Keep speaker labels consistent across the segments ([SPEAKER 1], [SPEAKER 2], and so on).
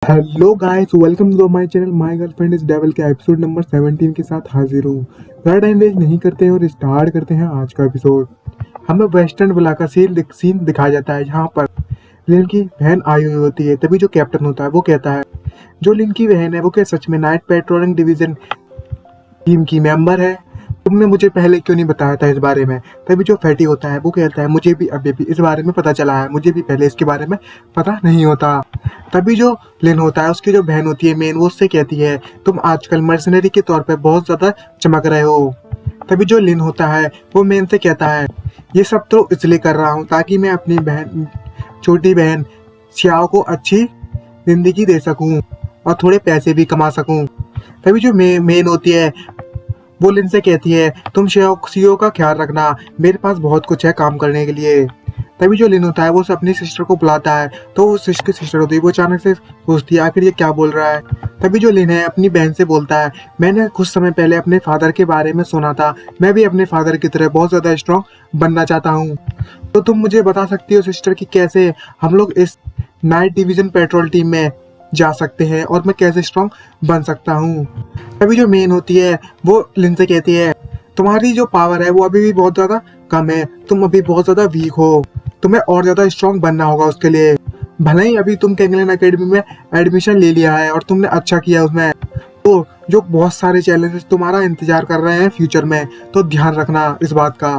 [SPEAKER 1] Hello guys, welcome to my channel. My girlfriend is devil के episode number 17 के साथ हाजिर हूँ। ज़्यादा टाइम वेस्ट नहीं करते हैं और स्टार्ट करते हैं आज का एपिसोड। हमें वेस्टर्न विला का सीन दिखाया जाता है, जहाँ पर लिन की बहन आई हुई होती है। तभी जो कैप्टन होता है वो कहता है, जो लिन की बहन है वो क्या सच में नाइट पेट्रोलिंग डिवीजन टीम की मेंबर है? तुमने मुझे पहले क्यों नहीं बताया था इस बारे में? तभी जो फैटी होता है वो कहता है, मुझे भी अभी भी इस बारे में पता चला है, मुझे भी पहले इसके बारे में पता नहीं होता। तभी जो लिन होता है, उसकी जो बहन होती है मेन, वो उससे कहती है, तुम आजकल मर्सनरी के तौर पे बहुत ज्यादा चमक रहे हो। तभी जो लिन होता है वो मेन से कहता है, ये सब तो इसलिए कर रहा हूँ ताकि मैं अपनी बहन, छोटी बहन सियाओ को अच्छी जिंदगी दे सकूं और थोड़े पैसे भी कमा सकूं। तभी जो मेन होती है वो लिन से कहती है, तुम सीओ का ख्याल रखना, मेरे पास बहुत कुछ है काम करने के लिए। तभी जो लिन होता है वो अपनी सिस्टर को बुलाता है, तो वो सिस्टर होती है वो अचानक से सोचती है, आखिर ये क्या बोल रहा है। तभी जो लिन है अपनी बहन से बोलता है, मैंने कुछ समय पहले अपने फादर के बारे में सुना था, मैं भी अपने फादर की तरह बहुत ज्यादा स्ट्रॉन्ग बनना चाहता हूँ। तो तुम मुझे बता सकती हो सिस्टर कि कैसे हम लोग इस नाइट डिवीजन पेट्रोल टीम में जा सकते हैं और मैं कैसे स्ट्रॉन्ग बन सकता हूँ। तभी जो मेन होती है वो लिन से कहती है, तुम्हारी जो पावर है वो अभी भी बहुत ज्यादा कम है, तुम अभी बहुत ज्यादा वीक हो, तुम्हें और ज्यादा स्ट्रॉन्ग बनना होगा उसके लिए। भले ही अभी तुम कैंगलन एकेडमी में एडमिशन ले लिया है और तुमने अच्छा किया उसमें, तो जो बहुत सारे चैलेंजेस तुम्हारा इंतजार कर रहे हैं फ्यूचर में, तो ध्यान रखना इस बात का।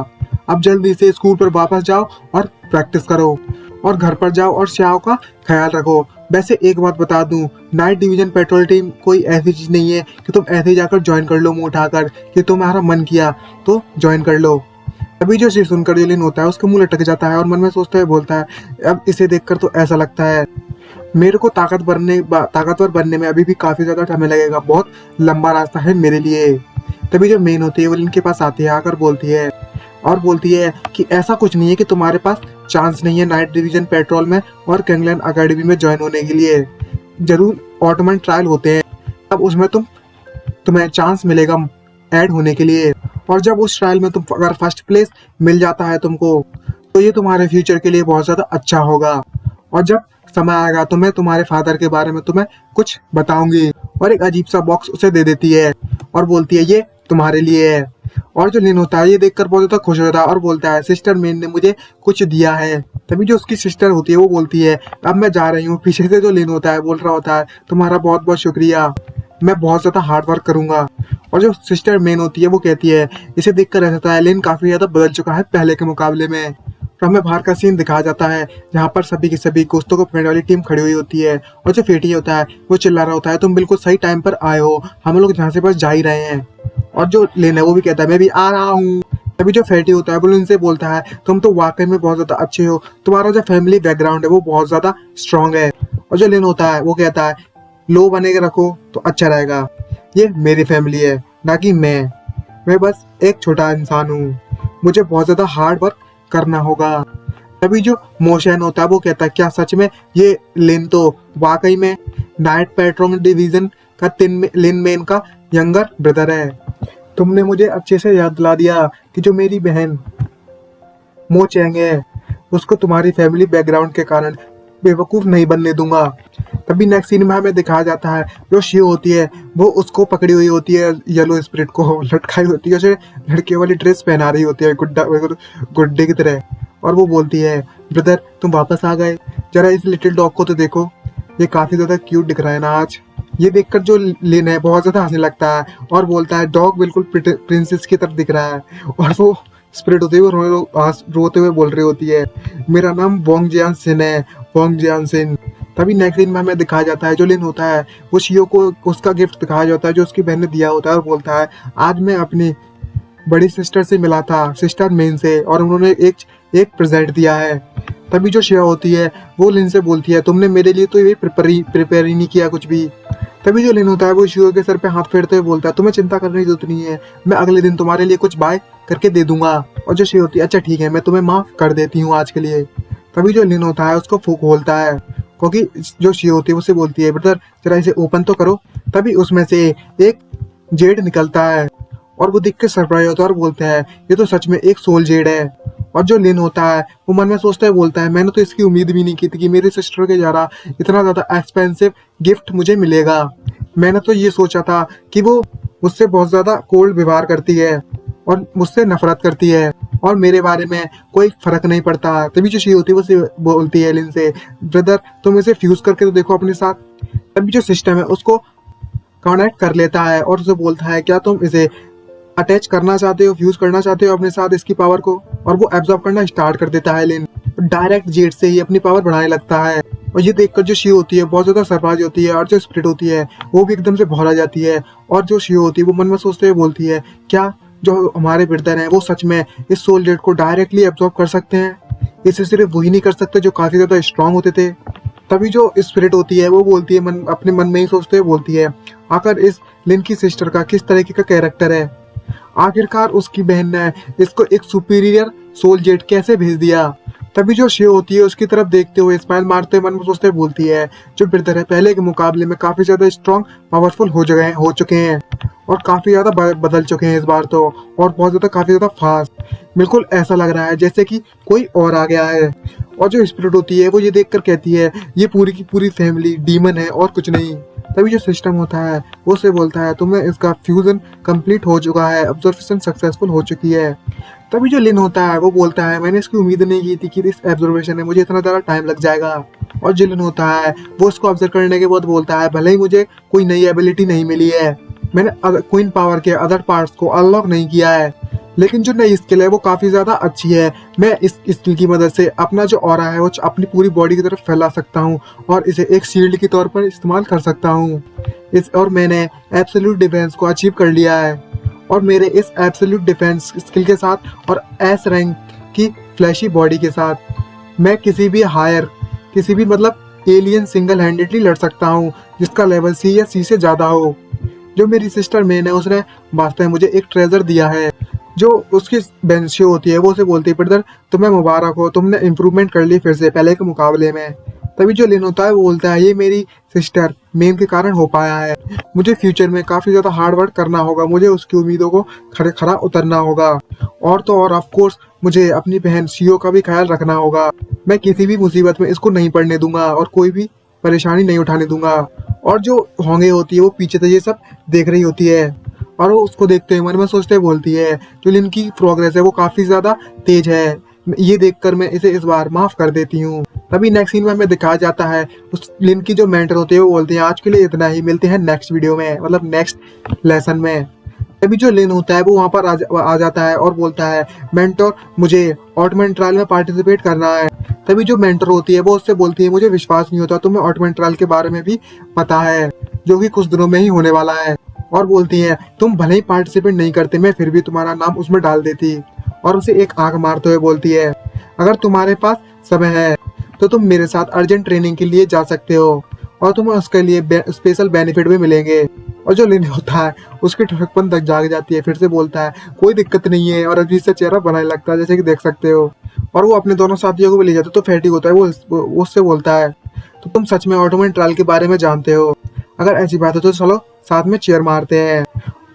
[SPEAKER 1] अब जल्दी से स्कूल पर वापस जाओ और प्रैक्टिस करो और घर पर जाओ और श्याओ का ख्याल रखो। वैसे एक बात बता दूं, नाइट डिवीजन पेट्रोल टीम कोई ऐसी चीज नहीं है कि तुम ऐसे ही जाकर ज्वाइन कर लो मुंह उठाकर, कि तुम्हारा मन किया तो ज्वाइन कर लो। अभी जो चीज सुनकर जो लिन होता है उसका मुंह लटक जाता है और मन में सोचता है, बोलता है, अब इसे देखकर तो ऐसा लगता है मेरे को ताकतवर बनने में अभी भी काफी ज्यादा समय लगेगा, बहुत लंबा रास्ता है मेरे लिए। तभी जो मेन होती है वो लिन के पास आती है, आकर बोलती है कि ऐसा कुछ नहीं है कि तुम्हारे पास चांस नहीं है नाइट डिवीजन पेट्रोल में और कैंगलन एकेडमी में ज्वाइन होने के लिए। जरूर ऑटोमन ट्रायल होते हैं, तब उसमें तुम्हें चांस मिलेगा ऐड होने के लिए, और जब उस ट्रायल में तुम अगर फर्स्ट प्लेस मिल जाता है तुमको, तो ये तुम्हारे फ्यूचर के लिए बहुत ज्यादा अच्छा होगा। और जब समय आएगा तो मैं तुम्हारे फादर के बारे में तुम्हें कुछ बताऊंगी। और एक अजीब सा बॉक्स उसे दे देती है और बोलती है, ये तुम्हारे लिए है। और जो लिन होता है ये देखकर बहुत ज्यादा खुश होता है और बोलता है, सिस्टर मेन ने मुझे कुछ दिया है। तभी जो उसकी सिस्टर होती है वो बोलती है, अब मैं जा रही हूँ। पीछे से जो लिन होता है बोल रहा होता है, तुम्हारा बहुत बहुत शुक्रिया, मैं बहुत ज्यादा हार्ड वर्क करूंगा। और जो सिस्टर मेन होती है वो कहती है, इसे देखकर ऐसा लगता है लिन काफी ज्यादा बदल चुका है पहले के मुकाबले में। तो हमें बाहर का सीन दिखाया जाता है, जहाँ पर सभी की सभी कुश्तों को पकड़ने वाली टीम खड़ी हुई होती है और जो फेटी होता है वो चिल्ला रहा होता है, तुम बिल्कुल सही टाइम पर आए हो, हम लोग जहाँ से बस जा ही रहे हैं। और जो लिन है वो भी कहता है, मैं भी आ रहा हूँ। तभी जो फैटी होता है वो लिन से बोलता है, तुम तो वाकई में बहुत ज्यादा अच्छे हो, तुम्हारा जो फैमिली बैकग्राउंड है वो बहुत ज्यादा स्ट्रांग है। और जो लिन होता है वो कहता है, लो बने के रखो तो अच्छा रहेगा, ये मेरी फैमिली है ना कि मैं बस एक छोटा इंसान हूँ, मुझे बहुत ज्यादा हार्ड वर्क करना होगा। तभी जो मोशन होता है वो कहता है, क्या सच में ये लिन तो वाकई में नाइट पेट्रोल डिवीजन का लिन मेन का यंगर ब्रदर है? तुमने मुझे अच्छे से याद दिला दिया कि जो मेरी बहन मो चैंग है उसको तुम्हारी फैमिली बैकग्राउंड के कारण बेवकूफ नहीं बनने दूंगा। तभी नेक्स्ट सीन में हमें दिखाया जाता है, जो शिव होती है वो उसको पकड़ी हुई होती है, येलो स्पिरिट को लटकाई होती है, उसे लड़के वाली ड्रेस पहना रही होती है गुड्डे की तरह। और वो बोलती है, ब्रदर तुम वापस आ गए, जरा इस लिटिल डॉग को तो देखो, ये काफी ज्यादा क्यूट दिख रहा है ना आज। ये देखकर जो लिन है बहुत ज्यादा हंसने लगता है और बोलता है, डॉग बिल्कुल प्रिंसेस की तरफ दिख रहा है। और वो स्पिरिट होती है वो रोते हुए बोल रही होती है, मेरा नाम वोंग जियान सिन है, वोंग जियान सिन। तभी नेक्स्ट सीन में हमें दिखाया जाता है, जो लिन होता है वो शियो को उसका गिफ्ट दिखाया जाता है जो उसकी बहन ने दिया होता है, और बोलता है, आज मैं अपनी बड़ी सिस्टर से मिला था, सिस्टर मेन से, और उन्होंने एक प्रेजेंट दिया है। तभी जो शिया होती है वो लिन से बोलती है, तुमने मेरे लिए तो ये प्रिपेयर ही नहीं किया कुछ भी। तभी जो लिन होता है वो शियो के सर पे हाथ फेरते हुए बोलता है, तुम्हें चिंता करने की जरूरत नहीं है, मैं अगले दिन तुम्हारे लिए कुछ बाय करके दे दूंगा। और जो शियो होती है, अच्छा ठीक है, मैं तुम्हें माफ कर देती हूँ आज के लिए। तभी जो लिन होता है उसको फूक खोलता है, क्योंकि जो शियो होती है उससे बोलती है, ब्रदर जरा इसे ओपन तो करो। तभी उसमें से एक जेड निकलता है और वो देख के सरप्राइज होता है और बोलता है, ये तो सच में एक सोल जेड है। और जो लिन होता है वो मन में सोचता है, बोलता है मैंने तो इसकी उम्मीद भी नहीं की थी कि मेरी सिस्टर के जरा इतना ज़्यादा एक्सपेंसिव गिफ्ट मुझे मिलेगा। मैंने तो ये सोचा था कि वो मुझसे बहुत ज़्यादा कोल्ड व्यवहार करती है और मुझसे नफरत करती है और मेरे बारे में कोई फर्क नहीं पड़ता। तभी जो शी होती है वो बोलती है लिन से, ब्रदर तुम इसे फ्यूज करके तो देखो अपने साथ। तभी जो सिस्टम है उसको कनेक्ट कर लेता है और उसे बोलता है क्या तुम इसे अटैच करना चाहते हो, फ्यूज करना चाहते हो अपने साथ इसकी पावर को। और वो एब्जॉर्ब करना स्टार्ट कर देता है लिन, डायरेक्ट जेट से ही अपनी पावर बढ़ाने लगता है। और ये देखकर जो शी होती है बहुत ज्यादा सरप्राइज होती है और जो स्पिरिट होती है वो भी एकदम से भौरा जाती है। और जो शी होती है वो मन में सोचते हुए बोलती है क्या जो हमारे ब्रदर हैं वो सच में इस सोल जेट को डायरेक्टली एब्जॉर्ब कर सकते हैं, इसे सिर्फ वही नहीं कर सकते जो काफी ज्यादा स्ट्रांग होते थे। तभी जो स्पिरिट होती है वो बोलती है अपने मन में ही सोचते हुए बोलती है आखिर इस लिन की सिस्टर का किस तरीके का कैरेक्टर है, आखिरकार उसकी बहन ने इसको एक सुपीरियर सोल जेट कैसे भेज दिया। तभी जो शे होती है उसकी तरफ देखते हुए स्माइल मारते हुए मन में सोचते बोलती है जो ब्रदर है पहले के मुकाबले में काफी ज्यादा स्ट्रांग पावरफुल हो चुके हैं और काफी ज्यादा बदल चुके हैं इस बार तो, और बहुत ज्यादा काफी ज्यादा फास्ट, बिल्कुल ऐसा लग रहा है जैसे कि कोई और आ गया है। और जो स्पिरिट होती है वो ये देखकर कहती है ये पूरी की पूरी फैमिली डीमन है और कुछ नहीं। तभी जो सिस्टम होता है वो उसे बोलता है तुम्हें इसका फ्यूजन कंप्लीट हो चुका है, ऑब्जर्वेशन सक्सेसफुल हो चुकी है। तभी जो लिन होता है वो बोलता है मैंने इसकी उम्मीद नहीं की थी कि इस ऑब्जर्वेशन में मुझे इतना ज़्यादा टाइम लग जाएगा। और जो लिन होता है वो उसको ऑब्जर्व करने के बाद बोलता है भले ही मुझे कोई नई एबिलिटी नहीं मिली है, मैंने क्वीन पावर के अदर पार्ट्स को अनलॉक नहीं किया है, लेकिन जो नई स्किल है वो काफी ज्यादा अच्छी है। मैं इस स्किल की मदद से अपना जो ऑरा है वो अपनी पूरी बॉडी की तरफ फैला सकता हूँ और इसे एक शील्ड के तौर पर इस्तेमाल कर सकता हूँ। और मैंने एब्सोल्यूट डिफेंस को अचीव कर लिया है और मेरे इस एब्सोल्यूट डिफेंस स्किल के साथ और एस रैंक की फ्लैशी बॉडी के साथ मैं किसी भी मतलब एलियन सिंगल हैंडेडली लड़ सकता हूँ जिसका लेवल सी या सी से ज्यादा हो। जो मेरी सिस्टर मेन है उसने वास्तव में मुझे एक ट्रेजर दिया है। जो उसकी बेंशी होती है वो उसे बोलती है ब्रदर तुम्हें मुबारक हो, तुमने इम्प्रूवमेंट कर ली फिर से पहले के मुकाबले में। तभी जो लिन होता है वो बोलता है ये मेरी सिस्टर मेन के कारण हो पाया है, मुझे फ्यूचर में काफी ज्यादा हार्ड वर्क करना होगा, मुझे उसकी उम्मीदों को खरा उतरना होगा और तो और ऑफ कोर्स मुझे अपनी बहन सीओ का भी ख्याल रखना होगा। मैं किसी भी मुसीबत में इसको नहीं पड़ने दूंगा और कोई भी परेशानी नहीं उठाने दूंगा। और जो होंगे होती है वो पीछे से ये सब देख रही होती है और वो उसको देखते हुए मन में सोचते बोलती है जो लिन की प्रोग्रेस है वो काफी ज्यादा तेज है, ये देखकर मैं इसे इस बार माफ कर देती हूँ। तभी नेक्स्ट सीन में हमें दिखाया जाता है उस लिन की जो मेंटर होती है वो बोलती है आज के लिए इतना ही, मिलते हैं नेक्स्ट वीडियो में मतलब नेक्स्ट लेसन में। तभी जो लिन होता है वो वहाँ पर आ जाता है और बोलता है मेंटर मुझे ऑटोमन ट्रायल में पार्टिसिपेट करना है। तभी जो मेंटर होती है वो उससे बोलती है मुझे विश्वास नहीं होता तुम्हें ऑटोमन ट्रायल के बारे में भी पता है जो कि कुछ दिनों में ही होने वाला है। और बोलती है तुम भले ही पार्टिसिपेट नहीं करते मैं फिर भी तुम्हारा नाम उसमें डाल देती। और उसे एक आंख मारते हुए बोलती है अगर तुम्हारे पास समय है तो तुम मेरे साथ अर्जेंट ट्रेनिंग के लिए जा सकते हो और तुम्हें उसके लिए स्पेशल बेनिफिट भी मिलेंगे। और जो लिन होता है उसकी ठुठकपन तक जाग जाती है, फिर से बोलता है कोई दिक्कत नहीं है और अजीब सा चेहरा बनाने लगता है जैसे कि देख सकते हो। और वो अपने दोनों साथियों को भी ले जाता है तो फैटी होता है वो उससे बोलता है तो तुम सच में ऑटोमन ट्रायल के बारे में जानते हो, अगर ऐसी बात है तो चलो साथ में चेयर मारते हैं।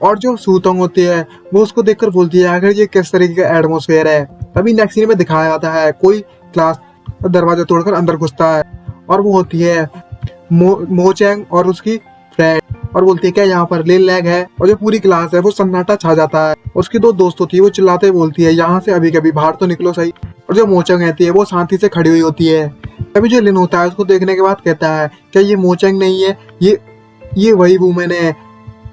[SPEAKER 1] और जो सूतोंग होती है वो उसको देखकर बोलती है आखिर ये किस तरीके का एटमोसफेयर है। तभी नेक्स्ट सीन में दिखाया जाता है कोई क्लास दरवाजा तोड़कर अंदर घुसता है और वो होती है मोचैंग और उसकी फ्रेंड और बोलती है क्या यहाँ पर लिन लैग है। और जो पूरी क्लास है वो सन्नाटा छा जाता है। उसकी दो दोस्त होती है वो चिल्लाते बोलती है यहाँ से अभी कभी बाहर तो निकलो सही। और जो मोचैंग रहती है वो शांति से खड़ी हुई होती है। तभी जो लिन होता है उसको देखने के बाद कहता है क्या ये मोचैंग नहीं है, ये वही वूमेन है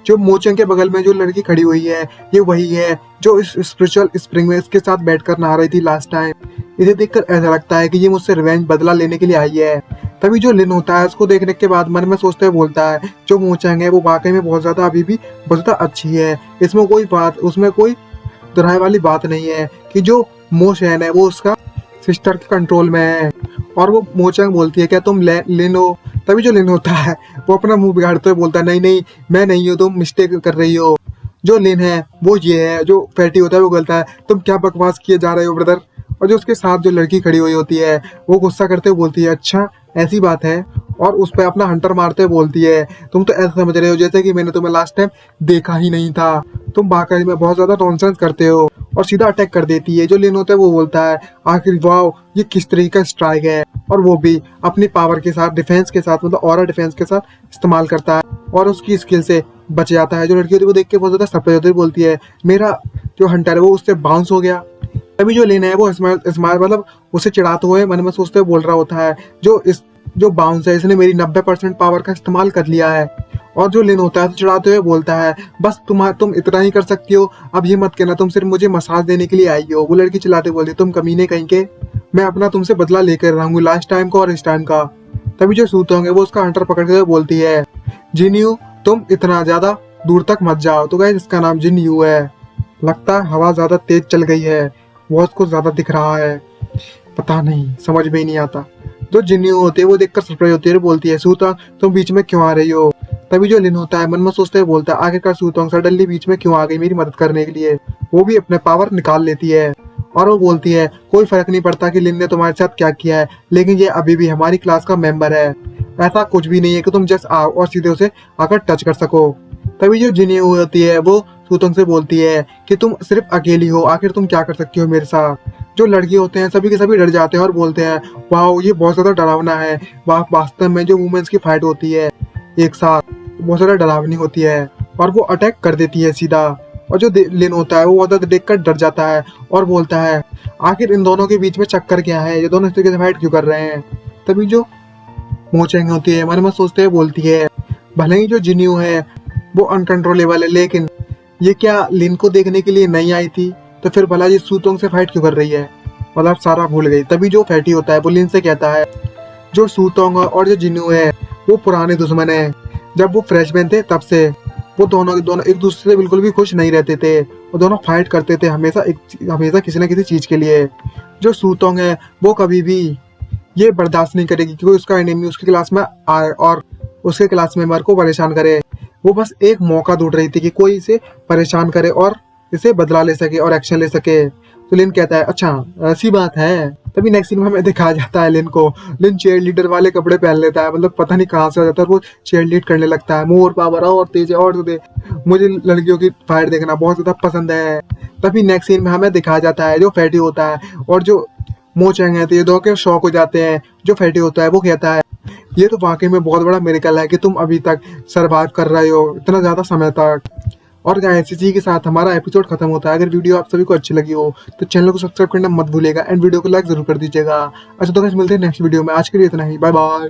[SPEAKER 1] जो मोचैंग के बगल में जो लड़की खड़ी हुई है, ये वही है जो इस स्पिरिचुअल स्प्रिंग में इसके साथ बैठकर नहा रही थी लास्ट टाइम। इसे देखकर ऐसा लगता है कि ये मुझसे रिवेंज बदला लेने के लिए आई है। तभी जो लिन होता है उसको देखने के बाद मन में सोचते हुए बोलता है जो मोचैंग है वो वाकई में बहुत ज्यादा अभी भी बहुत ज्यादा अच्छी है, उसमें कोई दुराई वाली बात नहीं है कि जो मोशैन है वो उसका सिस्टर के कंट्रोल में है। और वो मोचैंग बोलती है क्या तुम लिन हो। तभी जो लिन होता है वो अपना मुंह बिगाड़ते हुए बोलता है नहीं मैं नहीं हूँ, तुम मिस्टेक कर रही हो। जो लिन है वो ये है। जो फैटी होता है वो बोलता है तुम क्या बकवास किए जा रहे हो ब्रदर। और जो उसके साथ जो लड़की खड़ी हुई होती है वो गुस्सा करते हुए बोलती है अच्छा ऐसी बात है, और उस पर अपना हंटर मारते हुए बोलती है तुम तो ऐसा समझ रहे हो जैसे कि मैंने तुम्हें लास्ट टाइम देखा ही नहीं था, तुम वाकई में बहुत ज्यादा नॉनसेंस करते हो। और सीधा अटैक कर देती है। जो लिन होता है वो बोलता है आखिर वाह ये किस तरीके का स्ट्राइक है, और वो भी अपनी पावर के साथ, डिफेंस के साथ, मतलब ऑरा डिफेंस के साथ इस्तेमाल करता है और उसकी स्किल से बच जाता है। जो लड़की होती है वो देख के बहुत ज्यादा सरप्राइज होती है, बोलती है मेरा जो हंटर है वो उससे बाउंस हो गया। तभी जो लिन है वो स्माइल मतलब उसे चिढ़ाते हुए मन में सोचते हुए बोल रहा होता है जो बाउंस है इसने मेरी 90% पावर का इस्तेमाल कर लिया है। और जो लिन होता है तो चिढ़ाते हुए बोलता है बस तुम इतना ही कर सकती हो, अब ये मत कहना तुम सिर्फ मुझे मसाज देने के लिए आई हो। वो लड़की चिल्लाते बोलती तुम कमीने कहीं के, मैं अपना तुमसे बदला लेकर रहूंगी, लास्ट टाइम का और इस टाइम का। तभी जो सूतोंग है वो उसका हंटर पकड़ते हुए बोलती है जिन्यू तुम इतना ज्यादा दूर तक मत जाओ। तो गाइस इसका नाम जिन्यू है। लगता है हवा ज्यादा तेज चल गई है, वॉच को ज्यादा दिख रहा है, पता नहीं, समझ में ही नहीं आता। जो जिन्यू होती है वो देखकर सरप्राइज होती है, बोलती है सूतोंग तुम बीच में क्यों आ रही हो। तभी जो लिन होता है मन में सोचते हुए बोलता है आखिरकार सूतोंग सडनली बीच में क्यों आ गई मेरी मदद करने के लिए। वो भी अपने पावर निकाल लेती है और वो बोलती है कोई फर्क नहीं पड़ता कि लिन ने तुम्हारे साथ क्या किया है, लेकिन ये अभी भी हमारी क्लास का मेंबर है। ऐसा कुछ भी नहीं है कि तुम जस्ट आओ और सीधे उसे आकर टच कर सको। तभी जो जिन्यू होती है वो सूतोंग से बोलती है कि तुम सिर्फ अकेली हो, आखिर तुम क्या कर सकती हो मेरे साथ। जो लड़के होते हैं सभी के सभी डर जाते हैं और बोलते हैं वाह ये बहुत ज्यादा डरावना है। वास्तव में जो वुमेन्स की फाइट होती है एक साथ बहुत ज्यादा डरावनी होती है। और वो अटैक कर देती है सीधा। और जो लिन होता है वो बहुत ज्यादा देखकर डर जाता है और बोलता है आखिर इन दोनों के बीच में चक्कर क्या है, ये दोनों इस तरीके से फाइट क्यों कर रहे हैं। तभी जो मोचेंग होती है मन में सोचते हुए बोलती है भले ही जो जिन्यू है वो अनकंट्रोलेबल है, लेकिन ये क्या लिन को देखने के लिए नहीं आई थी, तो फिर भला ये सूतोंग से फाइट क्यों कर रही है, मतलब सारा भूल गई। तभी जो फैटी होता है वो लिन से कहता है जो सूतोंग और जो जिन्यू है वो पुराने दुश्मन है, जब वो फ्रेशमैन थे तब से वो दोनों एक दूसरे से बिल्कुल भी खुश नहीं रहते थे, वो दोनों फाइट करते थे हमेशा किसी न किसी चीज के लिए। जो सूतोंग है वो कभी भी ये बर्दाश्त नहीं करेगी कि कोई उसका एनिमी उसकी क्लास में आए और उसके क्लास मेंबर को परेशान करे। वो बस एक मौका ढूंढ रही थी कि कोई इसे परेशान करे और इसे बदला ले सके और एक्शन ले सके। तो लिन कहता है अच्छा ऐसी बात है। तभी नेक्स्ट सीन में हमें दिखाया जाता है लिन को। लिन चेयर लीडर वाले कपड़े पहन लेता है, मतलब पता नहीं कहाँ से आ जाता है, वो चेयर लीड करने लगता है। मोर पावर और तेज और दे, मुझे लड़कियों की फाइट देखना बहुत ज्यादा पसंद है। तभी नेक्स्ट सीन में हमें दिखाया जाता है जो फैटी होता है और जो मोचेंग है, तो ये दो के शौक हो जाते हैं। जो फैटी होता है वो कहता है ये तो वाकई में बहुत बड़ा मिरेकल है कि तुम अभी तक सर्वाइव कर रहे हो इतना ज्यादा समय तक। और गाइस इसी के साथ हमारा एपिसोड खत्म होता है। अगर वीडियो आप सभी को अच्छी लगी हो तो चैनल को सब्सक्राइब करना मत भूलिएगा एंड वीडियो को लाइक जरूर कर दीजिएगा। अच्छा तो गाइस मिलते हैं नेक्स्ट वीडियो में, आज के लिए इतना ही, बाय बाय।